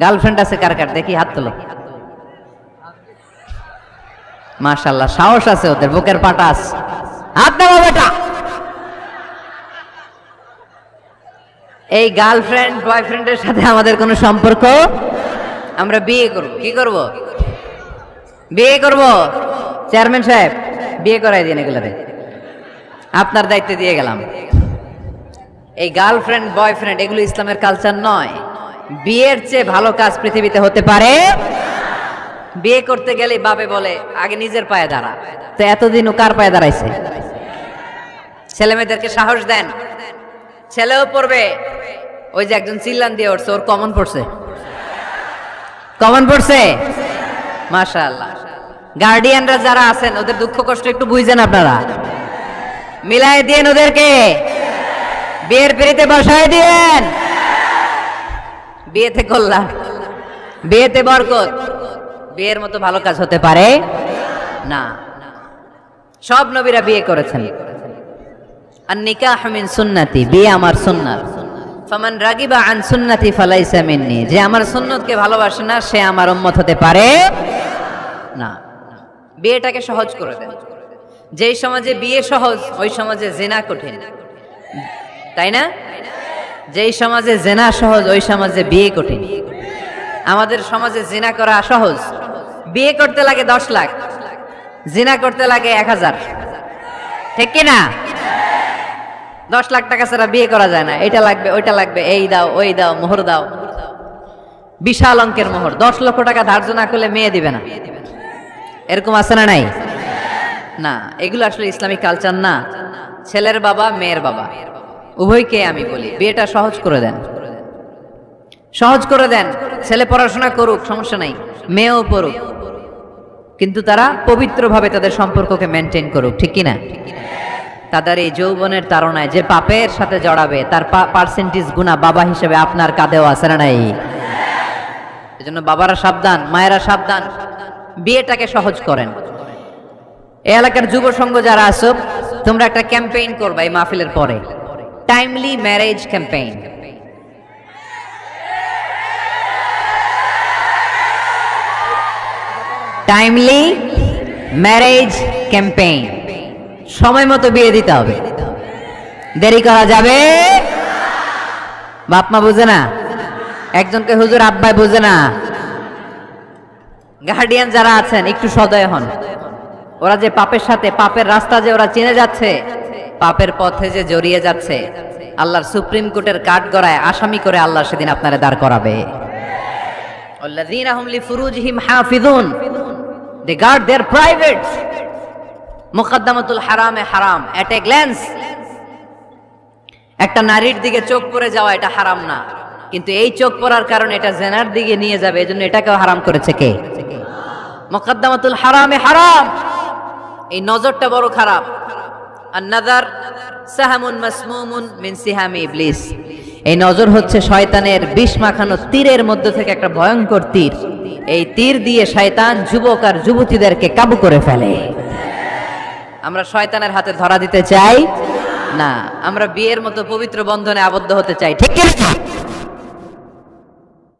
Girlfriend আছে কার কার দেখি হাত তোলো। মাশাআল্লাহ, সাহস আছে ওদের, বুকের পাটা আছে। হাত দাও বেটা। এই গার্লফ্রেন্ড বয়ফ্রেন্ডের সাথে আমাদের কোনো সম্পর্ক, আমরা বিয়ে করব। কি করব? বিয়ে করব। চেয়ারম্যান সাহেব বিয়ে করাই দিন এগুলারে, আপনার দায়িত্বে দিয়ে গেলাম। এই গার্লফ্রেন্ড বয়ফ্রেন্ড এগুলো ইসলামের কালচার নয়। বিয়ের চেয়ে ভালো কাজ পৃথিবীতে হতে পারে। বিয়ে করতে গেলে বাবে বলে আগে নিজের পায়ে দাঁড়া। তো এতদিন ও কার পায়ে দাঁড়াইছে? ছেলে মেয়েদেরকে সাহস দেন, ছেলেও পড়বে। ওই যে একজন চিল্লান দিয়ে উঠছে, ওর কমন পড়ছে, কমন পড়ছে। মাশাআল্লাহ। গার্ডিয়ানরা যারা আছেন ওদের দুঃখ কষ্ট একটু বুঝেন আপনারা, মিলাই দিন ওদেরকে, বিয়ের পিড়িতে বসায় দিয়েন। বিয়েতে কল্যাণ, বিয়েতে বরকত। বিয়ের মতো ভালো কাজ হতে পারে না। সব নবীরা বিয়ে করেছেন। আর নিকাহ মিন সুন্নতি, বিয়ে আমার সুন্নাত। ফামান রাগিবা আন সুন্নতি ফালাইসা মিন্নি, যে আমার সুন্নতকে ভালোবাসে না সে আমার উম্মত হতে পারে না। বিয়েটাকে সহজ করে দেন। যেই সমাজে বিয়ে সহজ ওই সমাজে জিনা কঠিন, তাই না? যেই সমাজে জিনা সহজ ওই সমাজে বিয়ে কঠিন। আমাদের সমাজে জিনা করা সহজ, বিয়ে করতে লাগে 10 লাখ, জিনা করতে লাগে 1000, ঠিক কি না? 10 লাখ টাকা ছাড়া বিয়ে করা যায় না। এটা লাগবে ওইটা লাগবে, এই দাও ওই দাও, মোহর দাও, বিশাল অঙ্কের মোহর। 10 লক্ষ টাকা ধার্য না করলে মেয়ে দিবে না, এরকম আছে না নাই? না, এগুলো আসলে ইসলামিক কালচার না। ছেলের বাবা মেয়ের বাবা উভয়কে আমি বলি বিয়েটা সহজ করে দেন, সহজ করে দেন। ছেলে পড়াশোনা করুক, সমস্যা নাই, মেয়েও পড়ুক, কিন্তু তারা পবিত্রভাবে তাদের সম্পর্ককে মেনটেন করুক, ঠিক কিনা? তাদের এই যৌবনের তাড়নায় যে পাপের সাথে জড়াবে তার পার্সেন্টেজ গুণা বাবা হিসেবে আপনার কাঁধেও আছে না নাই? এজন্য বাবারা সাবধান, মায়েরা সাবধান, বিয়েটাকে সহজ করেন। এই এলাকার যুব সংঘ যারা আছো, তোমরা একটা ক্যাম্পেইন করবা এই মাহফিলের পরে, timely marriage campaign. Timely marriage campaign. সময় মতো বিয়ে দিতে হবে, দেরি করা যাবে। বাপ মা বুঝে না, একজনকে হুজুর আব্বাই বুঝে না। গার্ডিয়ান যারা আছেন একটু সদয় হন। ওরা যে পাপের সাথে, পাপের রাস্তা যে ওরা চিনে যাচ্ছে, পাপের পথে যে জড়িয়ে যাচ্ছে, আল্লাহর সুপ্রিম কোর্টের কাঠগড়ায় আসামি করে আল্লাহ সেদিন আপনারে দাঁড় করাবে। আল্লাযীনা হুম লিফুরুজিহিম হাফিজুন, দে গার্ড देयर প্রাইভেটস। মুকদ্দমাতুল হারামে হারাম, এট এ গ্ল্যান্স। একটা নারীর দিকে চোখ পড়ে যাওয়া এটা হারাম না, কিন্তু এই চোখ পড়ার কারণে এটা জেনার দিকে নিয়ে যাবে, এজন্য এটাকেও হারাম করেছে কে? মুকদ্দমাতুল হারামে হারাম। এই নজরটা বড় খারাপ। আর নাযার সাহামুন মাসমুমুন মিন সিহামি ইবলিস। এই নজর হচ্ছে শয়তানের বিষ মাখানো তীরের মধ্যে থেকে একটা ভয়ঙ্কর তীর। এই তীর দিয়ে শয়তান যুবক আর যুবতীদেরকে কাবু করে ফেলে। আমরা শয়তানের হাতে ধরা দিতে চাই না, আমরা বিয়ের মতো পবিত্র বন্ধনে আবদ্ধ হতে চাই, ঠিক কি না?